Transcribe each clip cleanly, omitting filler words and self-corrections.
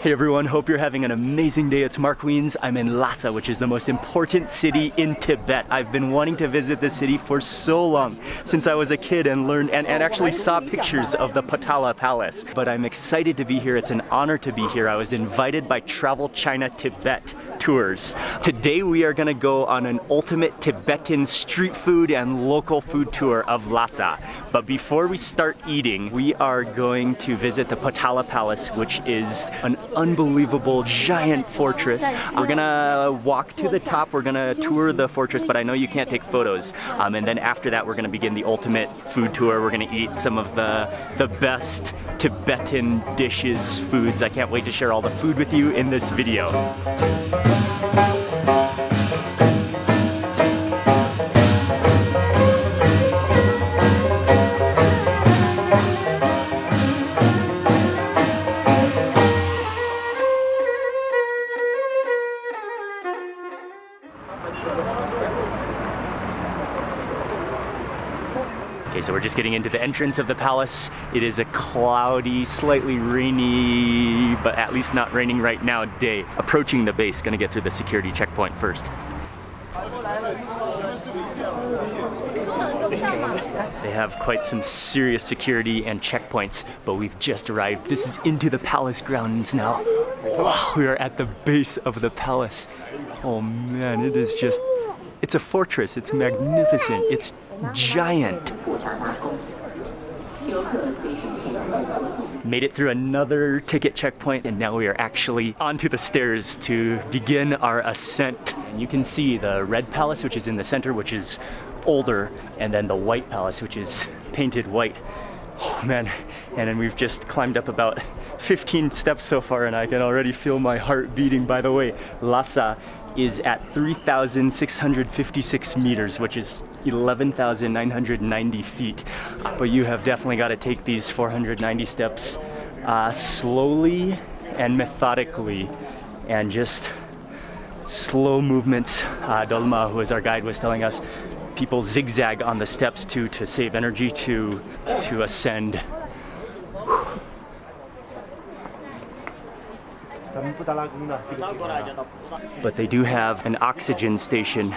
Hey everyone, hope you're having an amazing day. It's Mark Wiens. I'm in Lhasa, which is the most important city in Tibet. I've been wanting to visit this city for so long, since I was a kid and learned and actually saw pictures of the Lhasa Palace. But I'm excited to be here. It's an honor to be here. I was invited by Travel China Tibet Tours. Today we are gonna go on an ultimate Tibetan street food and local food tour of Lhasa. But before we start eating, we are going to visit the Lhasa Palace, which is an unbelievable giant fortress. We're gonna walk to the top, we're gonna tour the fortress, but I know you can't take photos. And then after that, we're gonna begin the ultimate food tour. We're gonna eat some of the best Tibetan dishes, foods. I can't wait to share all the food with you in this video. Okay, so we're just getting into the entrance of the palace. It is a cloudy, slightly rainy, but at least not raining right now day. Approaching the base, gonna get through the security checkpoint first. They have quite some serious security and checkpoints, but we've just arrived. This is into the palace grounds now. Wow, we are at the base of the palace. Oh man, it is just, it's a fortress, it's magnificent, it's giant. Made it through another ticket checkpoint, and now we are actually onto the stairs to begin our ascent. And you can see the red palace, which is in the center, which is older, and then the white palace, which is painted white. Oh man, and then we've just climbed up about 15 steps so far, and I can already feel my heart beating. By the way, Lhasa is at 3,656 meters, which is 11,990 feet. But you have definitely got to take these 490 steps slowly and methodically, and just slow movements. Dolma, who is our guide, was telling us people zigzag on the steps to save energy to ascend. But they do have an oxygen station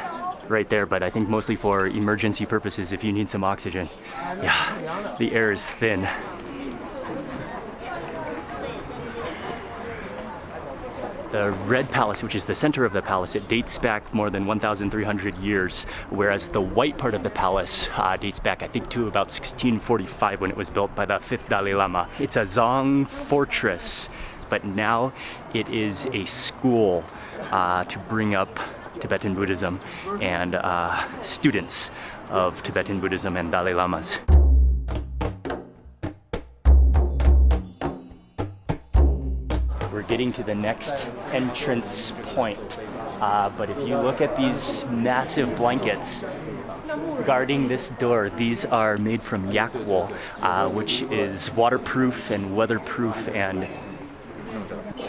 right there, but I think mostly for emergency purposes if you need some oxygen. Yeah, the air is thin. The Red Palace, which is the center of the palace, it dates back more than 1,300 years, whereas the white part of the palace dates back, I think, to about 1645 when it was built by the 5th Dalai Lama. It's a Dzong fortress, but now it is a school to bring up Tibetan Buddhism and students of Tibetan Buddhism and Dalai Lamas. We're getting to the next entrance point, but if you look at these massive blankets guarding this door, these are made from yak wool, which is waterproof and weatherproof, and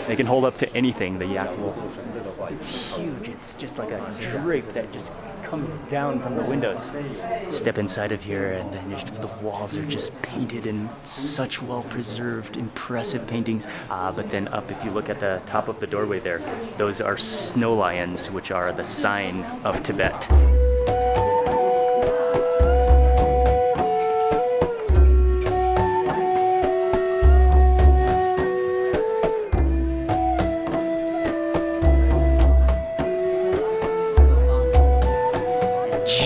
they can hold up to anything, the yak wool. It's huge, it's just like a drape that just comes down from the windows. Step inside of here, and then the walls are just painted in such well-preserved, impressive paintings. But then up, if you look at the top of the doorway there, those are snow lions, which are the sign of Tibet.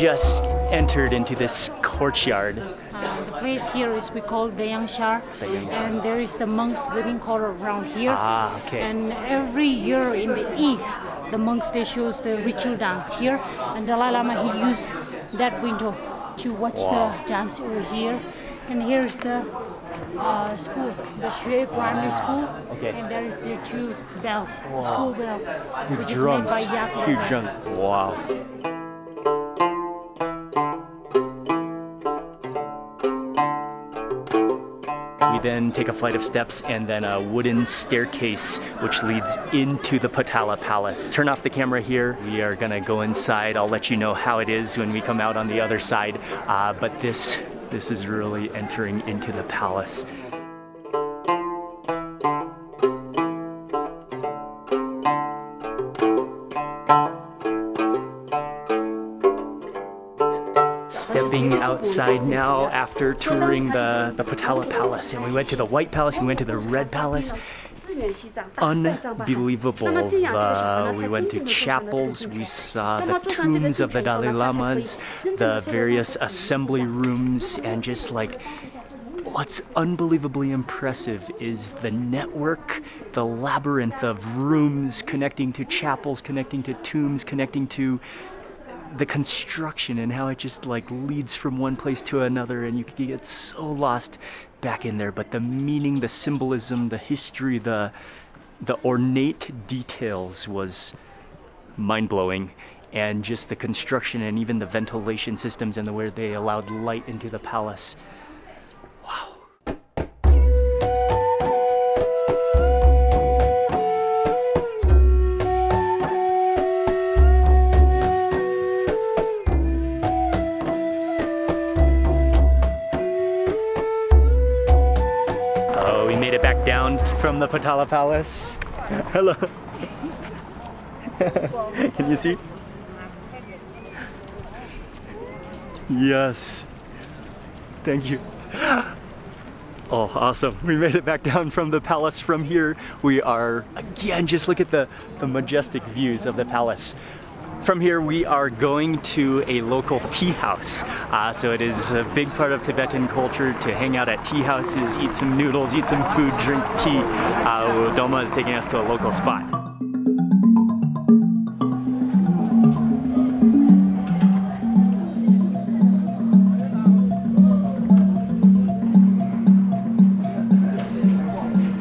Just entered into this courtyard. The place here is we call the Yangshar, and there is the monks living quarter around here. Okay. And every year in the Eve, the monks, they shows the ritual dance here, and Dalai Lama, he used that window to watch the dance over here. And here's the school, the Shui Primary School, and there is the two bells, the school bell, which is made by Yak Bread. Huge drum. Wow. We then take a flight of steps and then a wooden staircase which leads into the Lhasa Palace. Turn off the camera here. We are gonna go inside. I'll let you know how it is when we come out on the other side. But this is really entering into the palace. stepping outside now after touring the Potala Palace, and we went to the White Palace, we went to the Red Palace. Unbelievable. We went to chapels, we saw the tombs of the Dalai Lamas, the various assembly rooms, and just like what's unbelievably impressive is the network, the labyrinth of rooms connecting to chapels, connecting to tombs, connecting to the construction, and how it just like leads from one place to another, and you can get so lost back in there. But the meaning, the symbolism, the history, the ornate details was mind-blowing, and just the construction and even the ventilation systems and the way they allowed light into the palace. Wow. Down from the Potala Palace. Hello. Can you see? Yes. Thank you. Oh, awesome. We made it back down from the palace. From here, we are, again, just look at the majestic views of the palace. From here, we are going to a local tea house. So it is a big part of Tibetan culture to hang out at tea houses, eat some noodles, eat some food, drink tea. Doma is taking us to a local spot.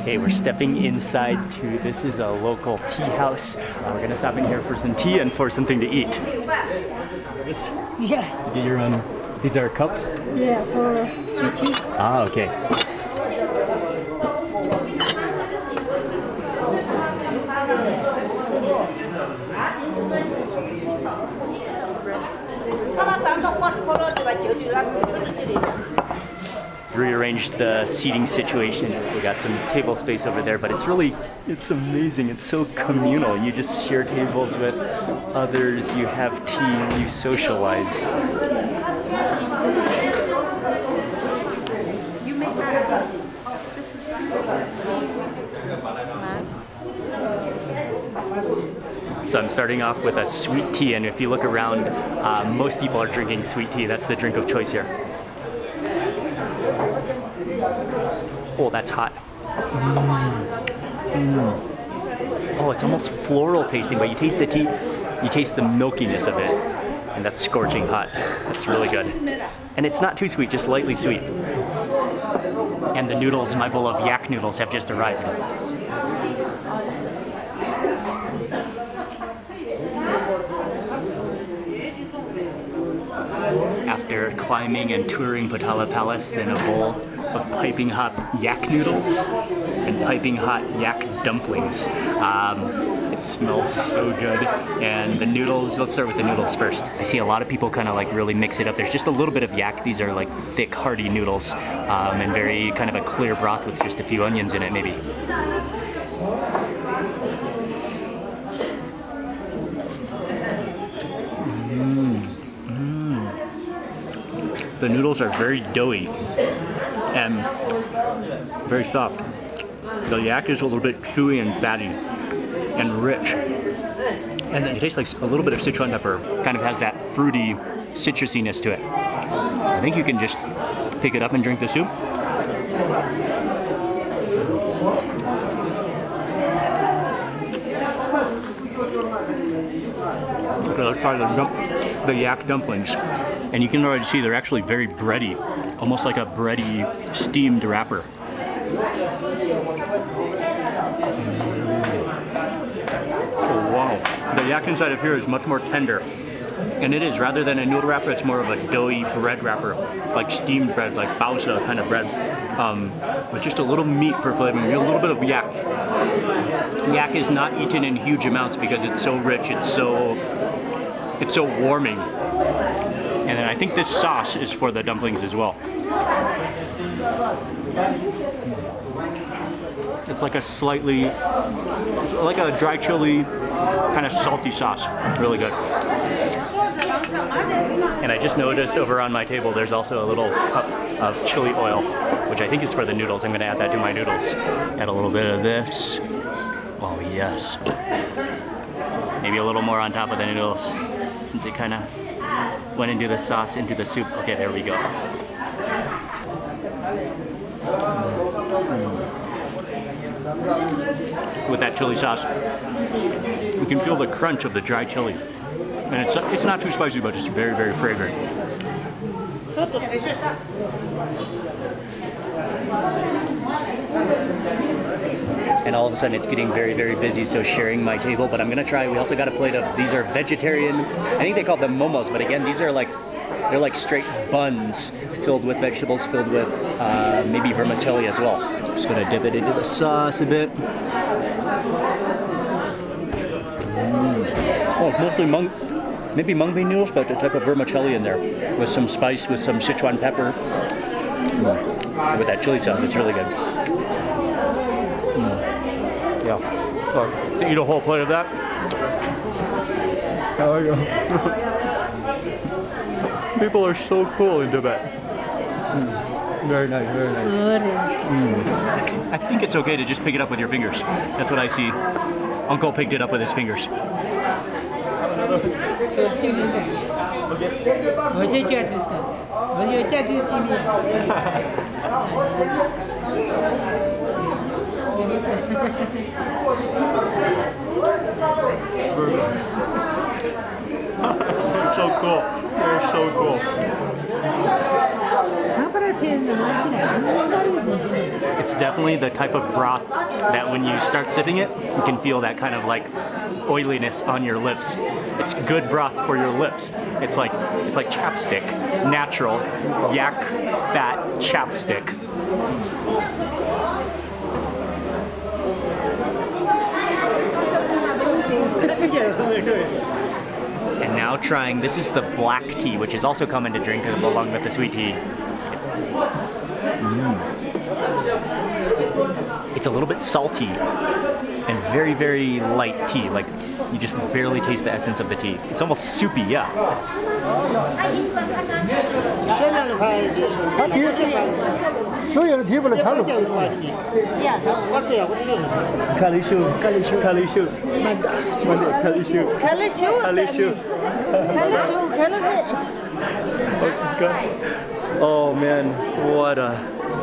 Okay, we're stepping inside to, this is a local tea house. We're gonna stop in here for some tea and for something to eat. Yeah. Get your own, these are cups? Yeah, for sweet tea. Ah, okay. Rearranged the seating situation. We got some table space over there, but it's amazing. It's so communal. You just share tables with others, you have tea, you socialize. So I'm starting off with a sweet tea, and if you look around, most people are drinking sweet tea. That's the drink of choice here. Oh, that's hot. Oh, it's almost floral tasting, but you taste the tea, you taste the milkiness of it, and that's scorching hot. That's really good. And it's not too sweet, just lightly sweet. And the noodles, my bowl of yak noodles have just arrived. After climbing and touring Potala Palace, then a bowl of piping hot yak noodles and piping hot yak dumplings. It smells so good. And the noodles, let's start with the noodles first. I see a lot of people kind of like really mix it up. There's just a little bit of yak. These are like thick, hearty noodles, and very kind of a clear broth with just a few onions in it, maybe. The noodles are very doughy and very soft. The yak is a little bit chewy and fatty and rich. And then it tastes like a little bit of Sichuan pepper. Kind of has that fruity citrusiness to it. I think you can just pick it up and drink the soup. Okay, let's try the yak dumplings. And you can already see they're actually very bready, almost like a bready steamed wrapper. Oh wow, the yak inside of here is much more tender. And it is, rather than a noodle wrapper, it's more of a doughy bread wrapper, like steamed bread, like Hausa kind of bread, with just a little meat for flavoring, a little bit of yak. Yak is not eaten in huge amounts because it's so rich, it's so warming. And then I think this sauce is for the dumplings as well. It's like a slightly, it's like a dry chili, kind of salty sauce. Really good. And I just noticed over on my table there's also a little cup of chili oil, which I think is for the noodles. I'm gonna add that to my noodles. Add a little bit of this. Oh yes. Maybe a little more on top of the noodles, since it kind of went into the sauce, into the soup. Okay, there we go. With that chili sauce, you can feel the crunch of the dry chili. And it's not too spicy, but it's very, very fragrant. And all of a sudden it's getting very, very busy, so sharing my table, but I'm gonna try, we also got a plate of, these are vegetarian, I think they call them momos, but again, these are like, they're like straight buns filled with vegetables, filled with maybe vermicelli as well. Just gonna dip it into the sauce a bit. Oh, it's mostly maybe mung bean noodles, but a type of vermicelli in there with some spice, with some Sichuan pepper. With that chili sauce, it's really good. Yeah. To eat a whole plate of that. Oh yeah. People are so cool in Tibet. Very nice, very nice. I think it's okay to just pick it up with your fingers. That's what I see. Uncle picked it up with his fingers. They're so cool. They're so cool. It's definitely the type of broth that when you start sipping it, you can feel that kind of like oiliness on your lips. It's good broth for your lips. It's like chapstick, natural yak fat chapstick. And now trying, this is the black tea, which is also common to drink along with the sweet tea. It's a little bit salty and very, very light tea. Like you just barely taste the essence of the tea. It's almost soupy, yeah. Oh man, what a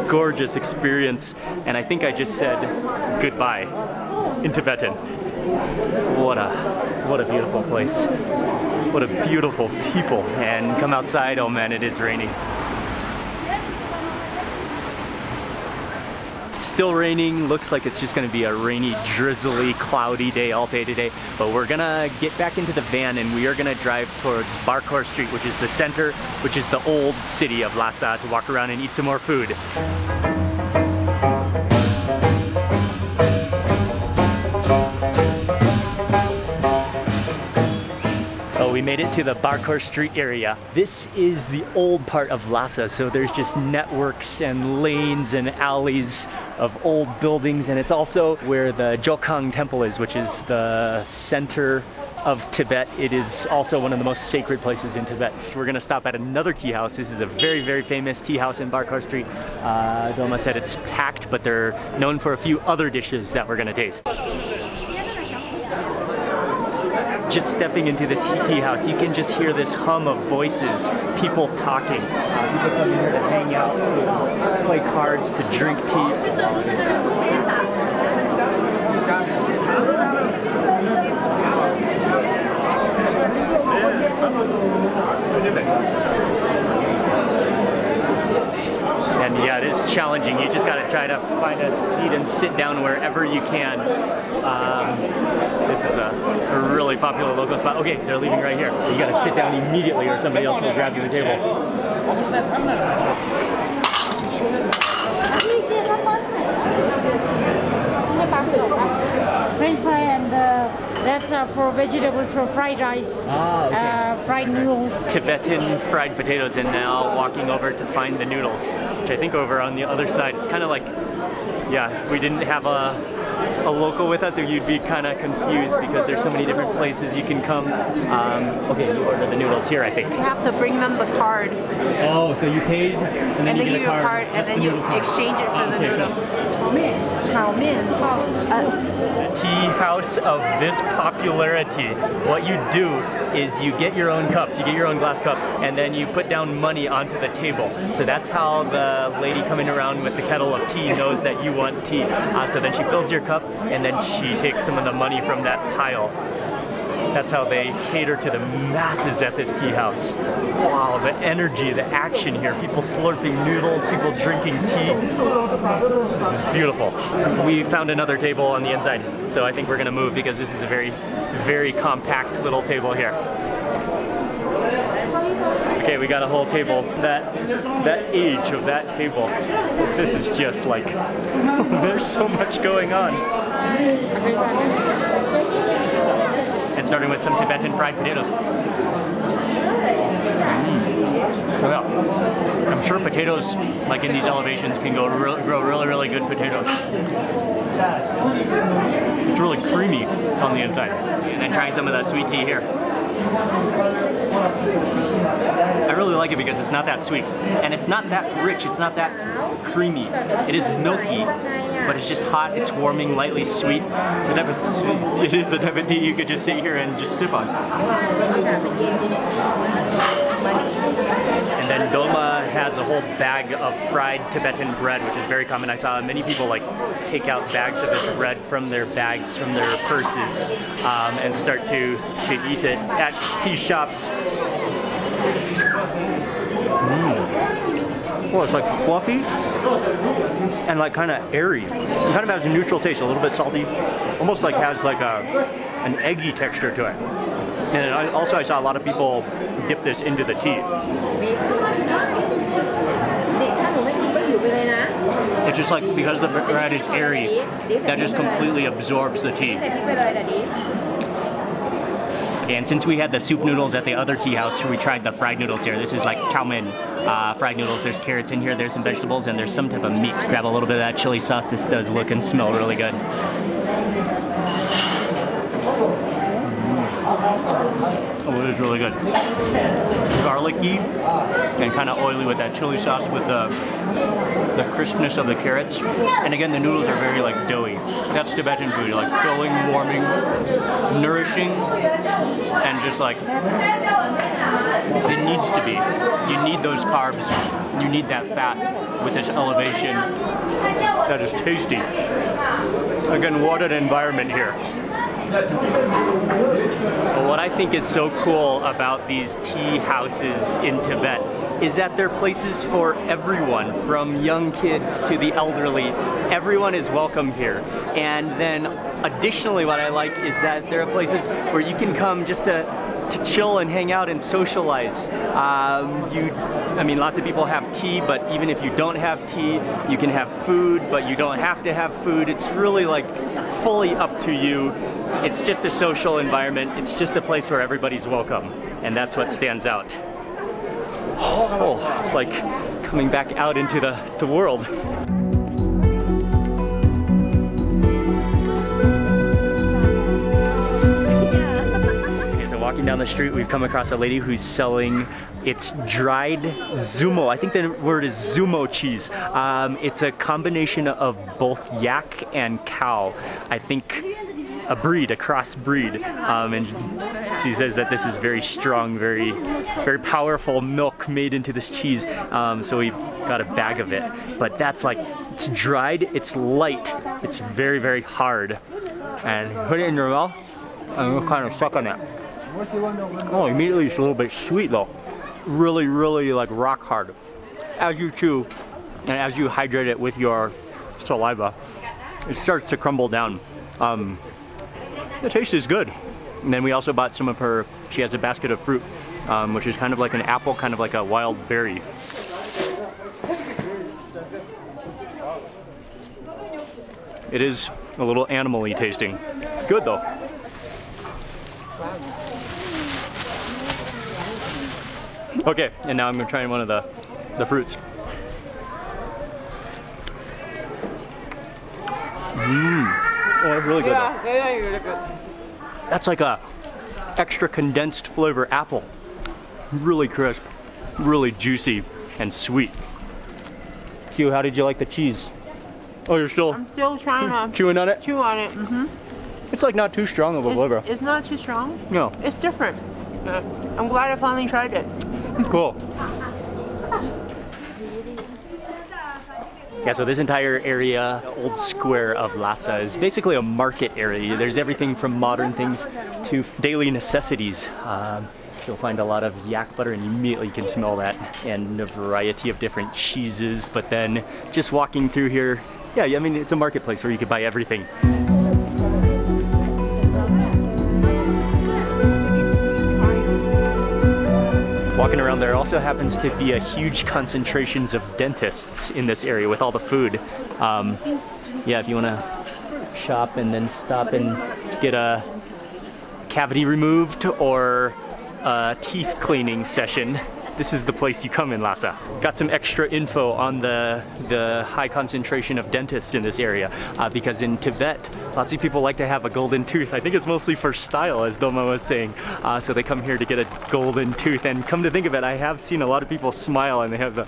gorgeous experience. And I think I just said goodbye in Tibetan. What a beautiful place. What a beautiful people. And come outside, oh man, it is raining. It's still raining, looks like it's just gonna be a rainy, drizzly, cloudy day all day today. But we're gonna get back into the van and we are gonna drive towards Barkor Street, which is the center, which is the old city of Lhasa, to walk around and eat some more food. We made it to the Barkor Street area. This is the old part of Lhasa, so there's just networks and lanes and alleys of old buildings, and it's also where the Jokhang Temple is, which is the center of Tibet. It is also one of the most sacred places in Tibet. We're gonna stop at another tea house. This is a very, very famous tea house in Barkor Street. Doma said it's packed, but they're known for a few other dishes that we're gonna taste. Just stepping into this tea house, you can just hear this hum of voices, people talking. People coming here to hang out, to play cards, to drink tea. And yeah, it is challenging. You just gotta try to find a seat and sit down wherever you can. This is a really popular local spot. Okay, they're leaving right here. You gotta sit down immediately or somebody else will grab you the table. French fry and that's for vegetables, for fried rice, fried noodles. Tibetan fried potatoes, and now walking over to find the noodles, which I think over on the other side, it's kind of like, yeah, if we didn't have a a local with us, or you'd be kind of confused because there's so many different places you can come. Okay, you ordered the noodles here, I think. You have to bring them the card. Oh, so you paid, and then you get a card, and then you exchange it for the noodle. The tea house of this popularity. What you do is you get your own cups, you get your own glass cups, and then you put down money onto the table. So that's how the lady coming around with the kettle of tea knows that you want tea. So then she fills your cup, and then she takes some of the money from that pile. That's how they cater to the masses at this tea house. Wow, the energy, the action here. People slurping noodles, people drinking tea. This is beautiful. We found another table on the inside, so I think we're gonna move because this is a very, very compact little table here. Okay, we got a whole table. That age of that table, this is just like, there's so much going on. And starting with some Tibetan fried potatoes. Yeah. I'm sure potatoes, like in these elevations, can grow really, really good potatoes. It's really creamy on the inside. And then trying some of the sweet tea here. I really like it because it's not that sweet. And it's not that rich, it's not that creamy. It is milky, but it's just hot, it's warming, lightly sweet. It's the type of, it is the type of tea you could just sit here and just sip on. And then Dolma has a whole bag of fried Tibetan bread, which is very common. I saw many people like take out bags of this bread from their bags, from their purses, and start to eat it at tea shops. Well, it's like fluffy and like kind of airy. It kind of has a neutral taste, a little bit salty, almost like has like an eggy texture to it. And I saw a lot of people dip this into the tea. It's just like, because the bread is airy, that just completely absorbs the tea. And since we had the soup noodles at the other tea house, we tried the fried noodles here. This is like chow mein fried noodles. There's carrots in here, there's some vegetables, and there's some type of meat. Grab a little bit of that chili sauce. This does look and smell really good. Oh, it is really good. Garlicky and kind of oily with that chili sauce with the crispness of the carrots. And again, the noodles are very like doughy. That's Tibetan food, like filling, warming, nourishing, and just like it needs to be. You need those carbs, you need that fat with this elevation. That is tasty. Again, what an environment here. But what I think is so cool about these tea houses in Tibet is that they're places for everyone, from young kids to the elderly. Everyone is welcome here. And then additionally, what I like is that there are places where you can come just to chill and hang out and socialize. I mean, lots of people have tea, but even if you don't have tea, you can have food, but you don't have to have food. It's really like fully up to you. It's just a social environment. It's just a place where everybody's welcome, and that's what stands out. Oh, it's like coming back out into the world. Walking down the street, we've come across a lady who's selling, it's dried zumo. I think the word is zumo cheese. It's a combination of both yak and cow. I think a cross breed. And she says that this is very strong, very powerful milk made into this cheese. So we got a bag of it. But that's like, it's dried, it's light, it's very, very hard. And put it in your mouth, and we'll kind of suck on it. Oh, immediately it's a little bit sweet though. Really, really like rock hard. As you chew and as you hydrate it with your saliva, it starts to crumble down. The taste is good. And then we also bought some of her, she has a basket of fruit, which is kind of like an apple, kind of like a wild berry. It is a little animal-y tasting. Good though. Okay, and now I'm gonna try one of the fruits. Oh, it's really good. Yeah, really good. That's like a extra condensed flavor apple. Really crisp, really juicy, and sweet. Q, how did you like the cheese? Oh, you're still I'm still trying to chewing on it? chew on it. It's like not too strong of a flavor. It's not too strong. No. It's different. I'm glad I finally tried it. Cool. Yeah, so this entire area, old square of Lhasa, is basically a market area. There's everything from modern things to daily necessities. You'll find a lot of yak butter, and immediately you can smell that, and a variety of different cheeses. But then just walking through here, yeah, I mean, it's a marketplace where you could buy everything. Walking around there also happens to be a huge concentrations of dentists in this area with all the food. Yeah, if you want to shop and then stop and get a cavity removed or a teeth cleaning session, this is the place you come in Lhasa. Got some extra info on the high concentration of dentists in this area because in Tibet, lots of people like to have a golden tooth. I think it's mostly for style, as Doma was saying. So they come here to get a golden tooth, and come to think of it, I have seen a lot of people smile and they have a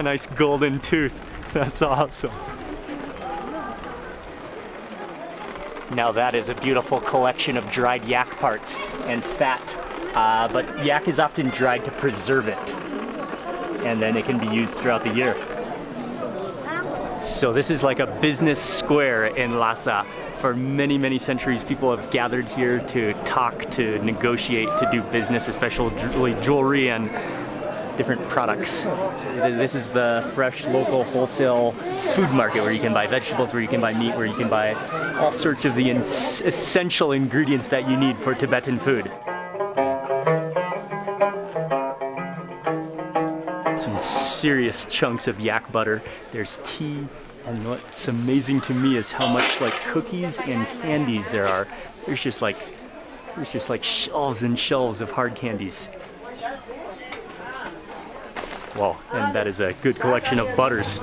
nice golden tooth. That's awesome. Now that is a beautiful collection of dried yak parts and fat. But yak is often dried to preserve it, and then it can be used throughout the year. So this is like a business square in Lhasa. For many, many centuries, people have gathered here to talk, to negotiate, to do business, especially jewelry and different products. This is the fresh, local, wholesale food market where you can buy vegetables, where you can buy meat, where you can buy all sorts of the essential ingredients that you need for Tibetan food. Some serious chunks of yak butter. There's tea, and what's amazing to me is how much like cookies and candies there are. There's just like shelves and shelves of hard candies. Wow, and that is a good collection of butters.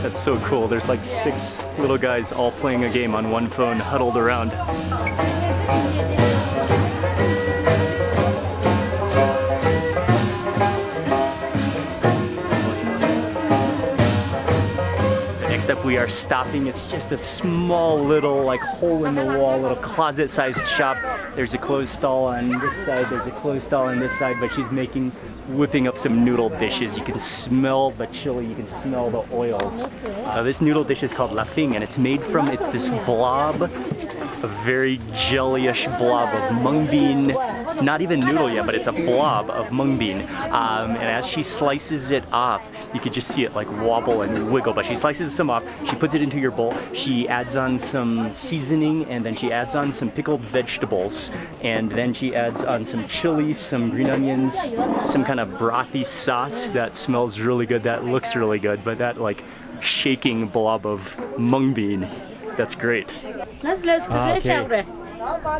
That's so cool. There's like 6 little guys all playing a game on one phone, huddled around. Next up we are stopping. It's just a small little like hole in the wall, little closet sized shop. There's a closed stall on this side, there's a closed stall on this side, but she's whipping up some noodle dishes. You can smell the chili, you can smell the oils. This noodle dish is called lafing, and it's made from, it's this blob, a very jellyish blob of mung bean, not even noodle yet, but it's a blob of mung bean. And as she slices it off, you could just see it like wobble and wiggle, but she slices some off, she puts it into your bowl, she adds on some seasoning, and then she adds on some pickled vegetables, and then she adds on some chili, some green onions, some kind of brothy sauce that smells really good, that looks really good, but that like shaking blob of mung bean, that's great. Okay.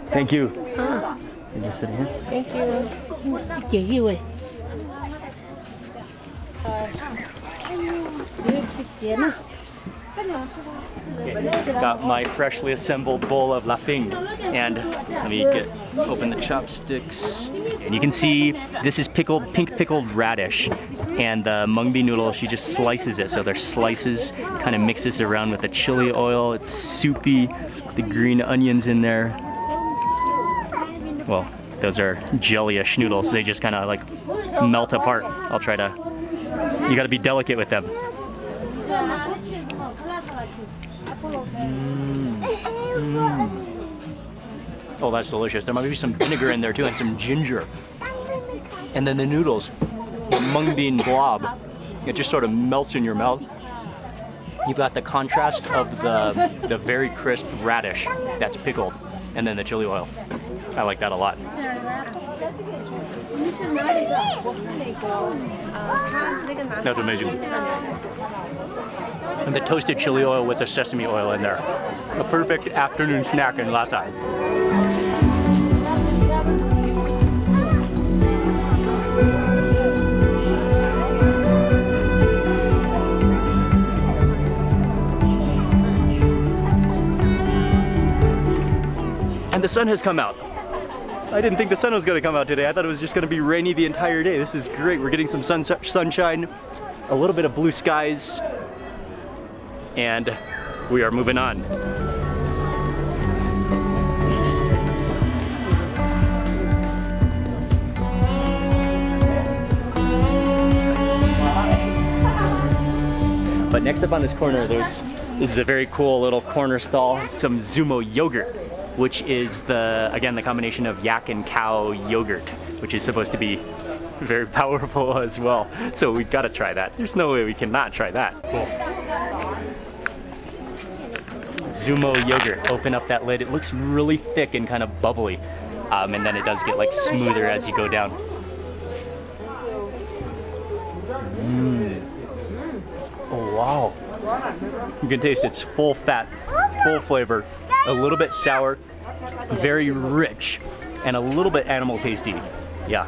Thank you. Can you sit here? Thank you. Got my freshly assembled bowl of lafing, and let me open the chopsticks, and you can see this is pink pickled radish, and the mung bean noodle, she just slices it, so they're slices, kind of mixes around with the chili oil. It's soupy, the green onions in there. Well, those are jellyish noodles, they just kind of like melt apart. I'll try to, you gotta be delicate with them. Oh, that's delicious. There might be some vinegar in there too, and some ginger. And then the noodles, the mung bean blob, it just sort of melts in your mouth. You've got the contrast of the very crisp radish that's pickled, and then the chili oil. I like that a lot. That's amazing. And the toasted chili oil with the sesame oil in there. A perfect afternoon snack in Lhasa. the sun has come out. I didn't think the sun was going to come out today. I thought it was just going to be rainy the entire day. This is great. We're getting some sunshine, a little bit of blue skies, and we are moving on. But next up on this corner, this is a very cool little corner stall, some Zumo yogurt, which is again the combination of yak and cow yogurt, which is supposed to be very powerful as well. So we've got to try that. There's no way we cannot try that. Cool. Zumo yogurt. Open up that lid. It looks really thick and kind of bubbly, and then it does get like smoother as you go down. Oh wow. You can taste it's full fat, full flavor, a little bit sour, very rich, and a little bit animal tasty. Yeah,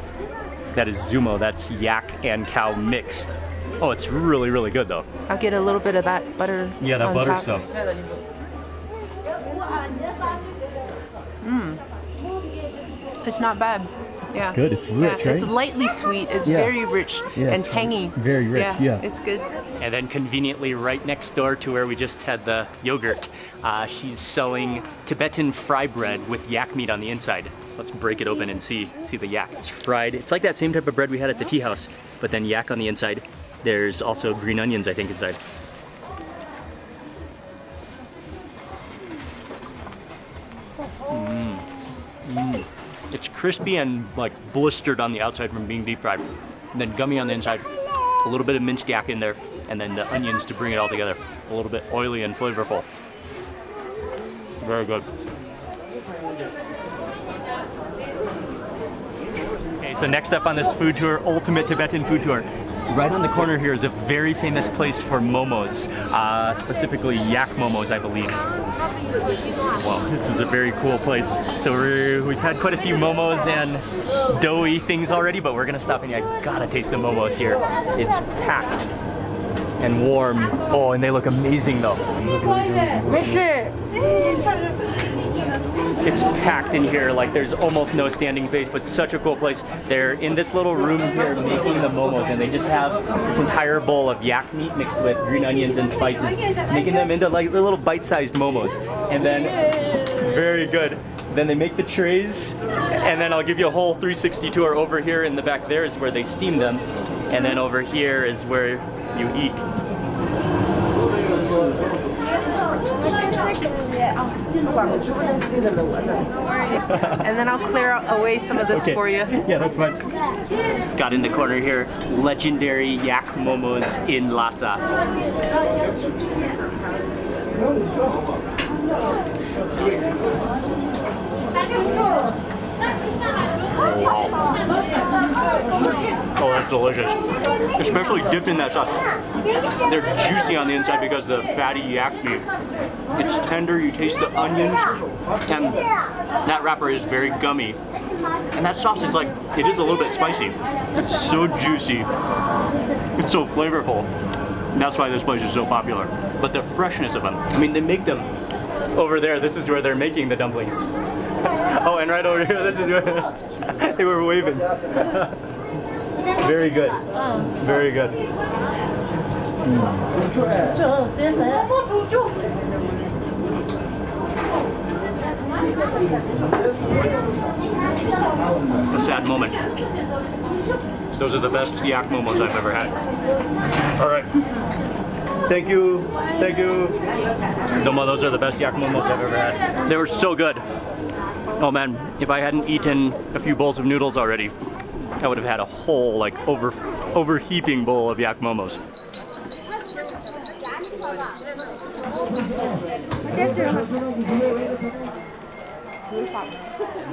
that is Zumo. That's yak and cow mix. Oh, it's really, really good though. I'll get a little bit of that butter. Yeah, that butter stuff. It's not bad. Yeah. It's good. It's rich, right? It's lightly sweet. It's very rich and tangy. Very rich, yeah. It's good. And then conveniently right next door to where we just had the yogurt, she's selling Tibetan fry bread with yak meat on the inside. Let's break it open and see the yak. It's fried. It's like that same type of bread we had at the tea house, but then yak on the inside. There's also green onions, I think, inside. It's crispy and like blistered on the outside from being deep fried. And then gummy on the inside, a little bit of minced yak in there, and then the onions to bring it all together. A little bit oily and flavorful. Very good. Okay, so next up on this food tour, ultimate Tibetan food tour. Right on the corner here is a very famous place for momos, specifically yak momos, I believe. Wow, this is a very cool place. So we've had quite a few momos and doughy things already, but we're gonna stop and I gotta taste the momos here. It's packed and warm. Oh, and they look amazing though. It's packed in here, like there's almost no standing space, but such a cool place. They're in this little room here making the momos, and they just have this entire bowl of yak meat mixed with green onions and spices, making them into like little bite-sized momos. And then, very good. Then they make the trays, and then I'll give you a whole 360 tour. Over here in the back there is where they steam them, and then over here is where you eat. And then I'll clear away some of this for you. Yeah, that's fine. Got in the corner here, legendary yak momos in Lhasa. Oh, that's delicious. Especially dipped in that sauce. They're juicy on the inside because of the fatty yak meat. It's tender, you taste the onions, and that wrapper is very gummy. And that sauce is like, it is a little bit spicy. It's so juicy. It's so flavorful. And that's why this place is so popular. But the freshness of them. I mean, they make them over there. This is where they're making the dumplings. Oh, and right over here, this is where they were waving. Very good. Very good. A sad moment. Those are the best yak momos I've ever had. All right. Thank you. Thank you. Doma, those are the best yak momos I've ever had. They were so good. Oh man, if I hadn't eaten a few bowls of noodles already, I would have had a whole like overheaping bowl of yak momos.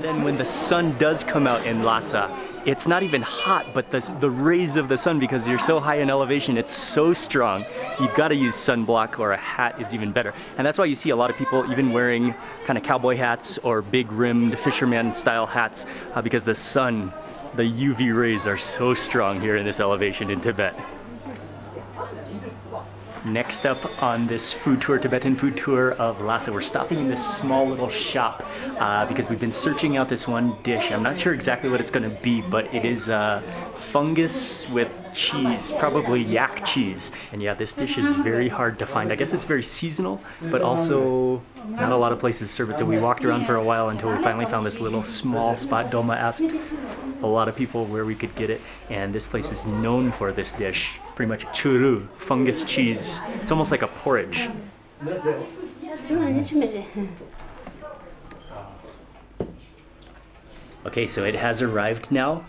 Then when the sun does come out in Lhasa, it's not even hot, but the rays of the sun, because you're so high in elevation, it's so strong. You've got to use sunblock, or a hat is even better. And that's why you see a lot of people even wearing kind of cowboy hats or big rimmed fisherman style hats, because the sun, the UV rays are so strong here in this elevation in Tibet. Next up on this food tour, Tibetan food tour of Lhasa, we're stopping in this small little shop because we've been searching out this one dish. I'm not sure exactly what it's going to be, but it is fungus with cheese, probably yak cheese. And yeah, this dish is very hard to find. I guess it's very seasonal, but also not a lot of places serve it. So we walked around for a while until we finally found this little small spot. Dolma asked a lot of people where we could get it, and this place is known for this dish. Pretty much churu, fungus cheese. It's almost like a porridge. Okay, so it has arrived now.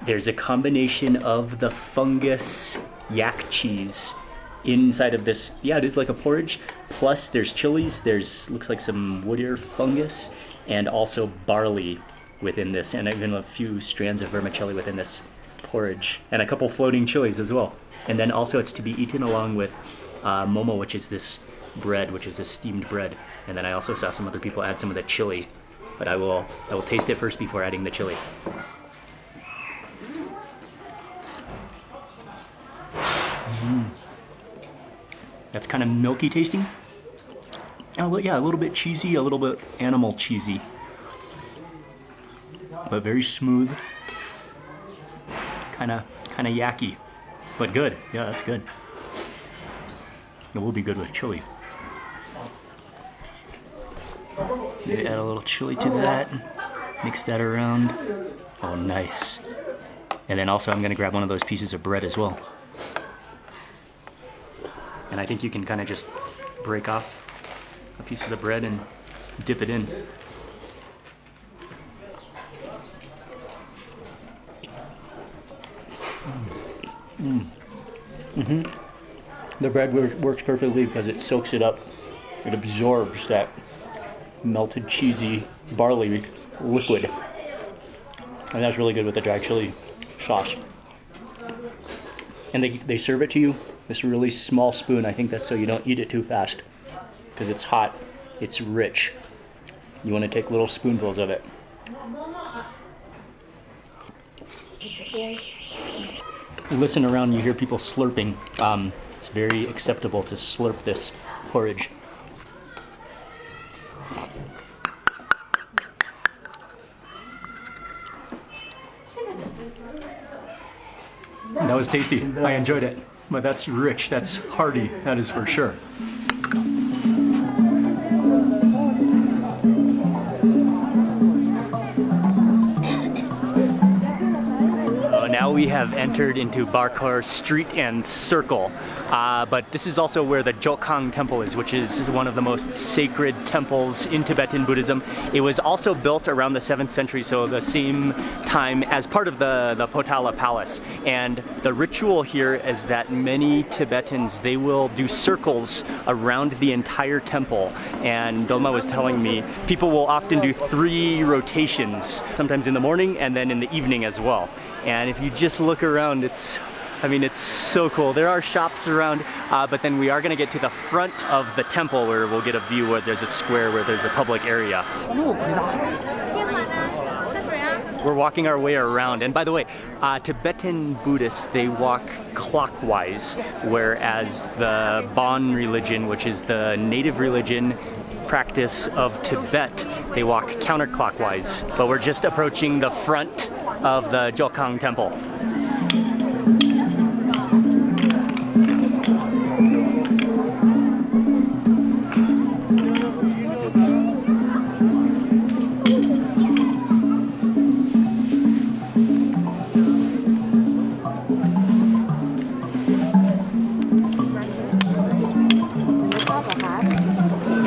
There's a combination of the fungus yak cheese inside of this. Yeah, it is like a porridge. Plus there's chilies, there's looks like some wood ear fungus, and also barley within this, and even a few strands of vermicelli within this porridge, and a couple floating chilies as well. And then also it's to be eaten along with momo, which is this bread, which is this steamed bread. And then I also saw some other people add some of the chili, but I will taste it first before adding the chili. That's kind of milky tasting. Yeah, a little bit cheesy, a little bit animal cheesy, but very smooth. Kind of yucky, but good. Yeah, that's good. It will be good with chili. Maybe add a little chili to that. Mix that around. Oh, nice. And then also I'm gonna grab one of those pieces of bread as well. And I think you can kind of just break off a piece of the bread and dip it in. The bread works perfectly because it soaks it up. It absorbs that melted cheesy barley liquid. And that's really good with the dry chili sauce. And they serve it to you, this really small spoon. I think that's so you don't eat it too fast, because it's hot, it's rich. You want to take little spoonfuls of it. You listen around, you hear people slurping. It's very acceptable to slurp this porridge. That was tasty. I enjoyed it. But that's rich, that's hearty, that is for sure. Now we have entered into Barkar Street and Circle, but this is also where the Jokhang Temple is, which is one of the most sacred temples in Tibetan Buddhism. It was also built around the 7th century, so the same time as part of the Lhasa Palace. And the ritual here is that many Tibetans, they will do circles around the entire temple. And Dolma was telling me, people will often do 3 rotations, sometimes in the morning and then in the evening as well. And if you just look around, it's so cool. There are shops around, but then we are going to get to the front of the temple where we'll get a view where there's a square where there's a public area. We're walking our way around, and by the way, Tibetan Buddhists, they walk clockwise, whereas the Bon religion, which is the native religion practice of Tibet, they walk counterclockwise. But we're just approaching the front of the Jokhang Temple.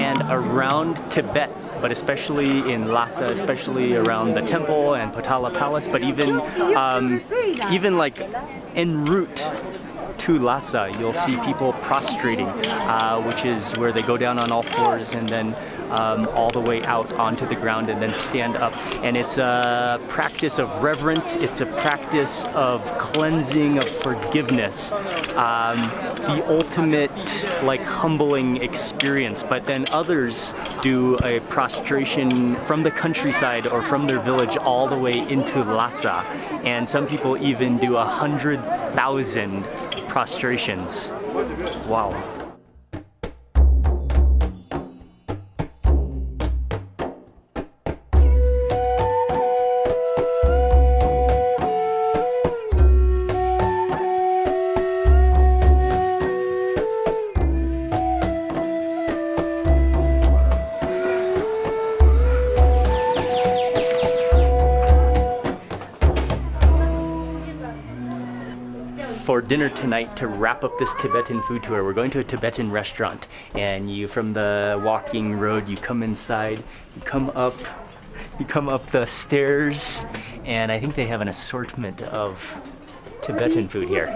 And around Tibet, but especially in Lhasa, especially around the temple and Potala Palace, but even like en route to Lhasa, you'll see people prostrating, which is where they go down on all fours and then all the way out onto the ground and then stand up. And it's a practice of reverence, it's a practice of cleansing, of forgiveness, the ultimate like humbling experience. But then others do a prostration from the countryside or from their village all the way into Lhasa. And some people even do 100,000 prostrations. Wow. dinner tonight to wrap up this Tibetan food tour. We're going to a Tibetan restaurant, and you, from the walking road, you come inside, you come up the stairs, and I think they have an assortment of Tibetan food here.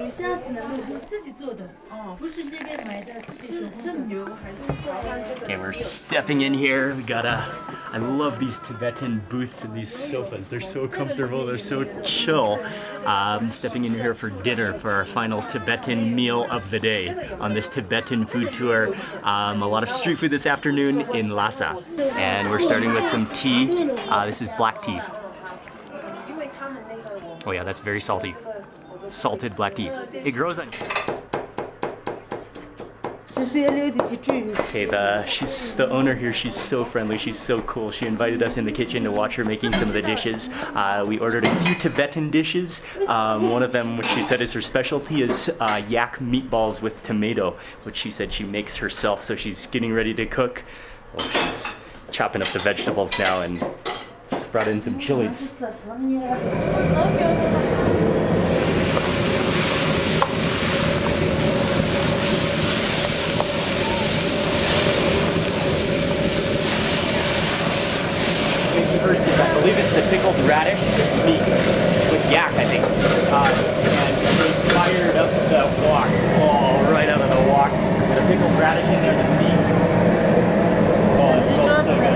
Okay, we're stepping in here. We got I love these Tibetan booths and these sofas. They're so comfortable, they're so chill. Stepping in here for dinner for our final Tibetan meal of the day on this Tibetan food tour. A lot of street food this afternoon in Lhasa. And we're starting with some tea. This is black tea. Oh yeah, that's very salty. Salted black tea. It grows on. Okay, the owner here, she's so friendly, she's so cool. She invited us in the kitchen to watch her making some of the dishes. We ordered a few Tibetan dishes. One of them, which she said is her specialty, is yak meatballs with tomato, which she said she makes herself, so she's getting ready to cook. Well, she's chopping up the vegetables now and just brought in some chilies. I believe it's the pickled radish meat with yak, I think. And they fired up the wok. Oh, right out of the wok. The pickled radish in there, the meat. Oh, it smells so good.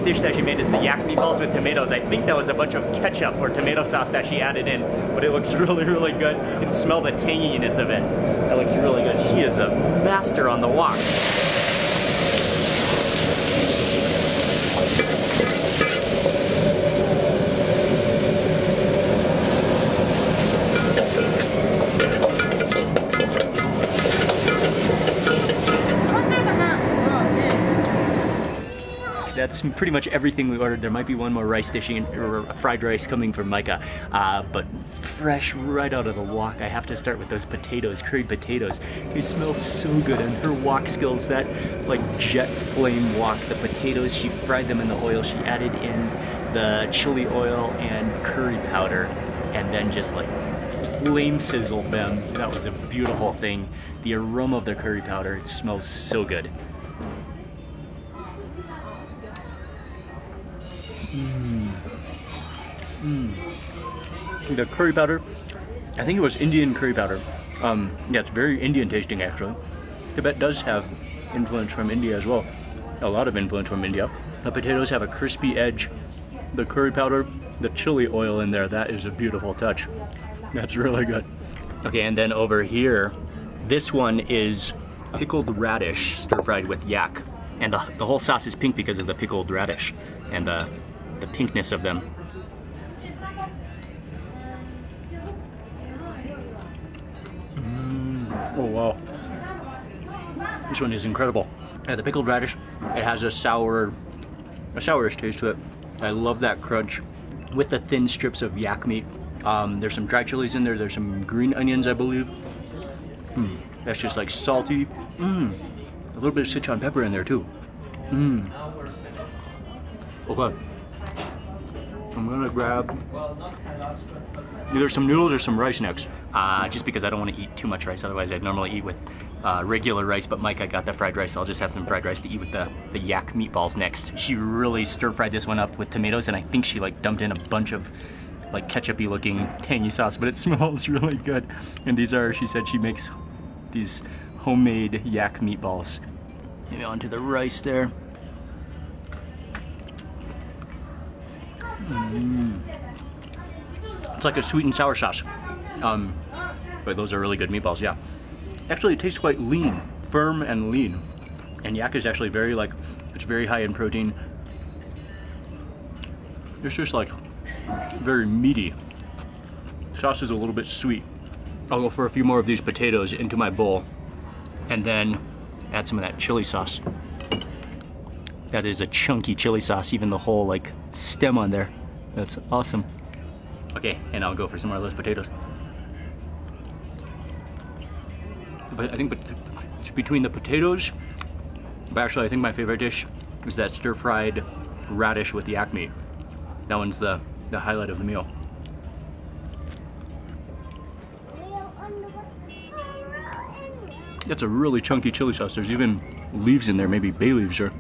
Dish that she made is the yak meatballs with tomatoes. I think that was a bunch of ketchup or tomato sauce that she added in, but it looks really, really good. You can smell the tanginess of it. That looks really good. She is a master on the wok. That's pretty much everything we ordered. There might be one more rice dish or fried rice coming from Micah, but fresh right out of the wok. I have to start with those potatoes, curried potatoes. They smell so good, and her wok skills, that like jet flame wok. The potatoes, she fried them in the oil. She added in the chili oil and curry powder, and then just like flame sizzled them. That was a beautiful thing. The aroma of the curry powder, it smells so good. The curry powder, I think it was Indian curry powder. Yeah, it's very Indian tasting actually. Tibet does have influence from India as well. A lot of influence from India. The potatoes have a crispy edge. The curry powder, the chili oil in there, that is a beautiful touch. That's really good. Okay, and then over here, this one is pickled radish stir-fried with yak. And the whole sauce is pink because of the pickled radish and the pinkness of them. Oh wow. This one is incredible. The pickled radish, it has a sourish taste to it. I love that crunch with the thin strips of yak meat. There's some dry chilies in there. There's some green onions, I believe. That's just like salty. A little bit of Sichuan pepper in there too. Okay. I'm gonna grab either some noodles or some rice next, just because I don't want to eat too much rice. Otherwise, I'd normally eat with regular rice, but Micah got the fried rice, so I'll just have some fried rice to eat with the yak meatballs next. She really stir-fried this one up with tomatoes, and I think she like dumped in a bunch of like ketchup-y looking tangy sauce, but it smells really good. And these are, she said she makes these homemade yak meatballs. Maybe onto the rice there. It's like a sweet and sour sauce. But those are really good meatballs, yeah. Actually, it tastes quite lean, firm and lean. And yak is actually very like, it's very high in protein. It's just like very meaty. Sauce is a little bit sweet. I'll go for a few more of these potatoes into my bowl and then add some of that chili sauce. That is a chunky chili sauce, even the whole like stem on there. That's awesome. Okay, and I'll go for some more of those potatoes. But I think between the potatoes, but actually I think my favorite dish is that stir-fried radish with yak meat. That one's the highlight of the meal. That's a really chunky chili sauce. There's even leaves in there, maybe bay leaves, or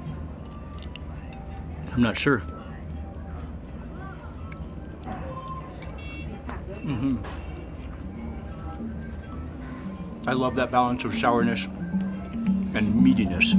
I'm not sure. I love that balance of sourness and meatiness.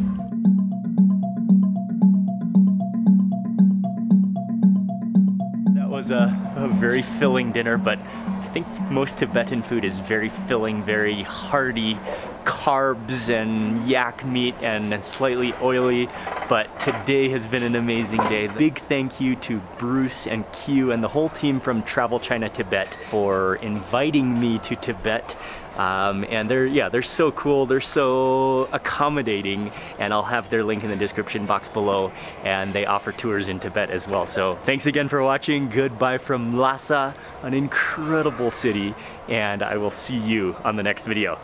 That was a very filling dinner, but I think most Tibetan food is very filling, very hearty, carbs and yak meat and slightly oily, but today has been an amazing day. Big thank you to Bruce and Q and the whole team from Travel China Tibet for inviting me to Tibet. And they're so cool, they're so accommodating, and I'll have their link in the description box below, and they offer tours in Tibet as well. So thanks again for watching. Goodbye from Lhasa, an incredible city, and I will see you on the next video.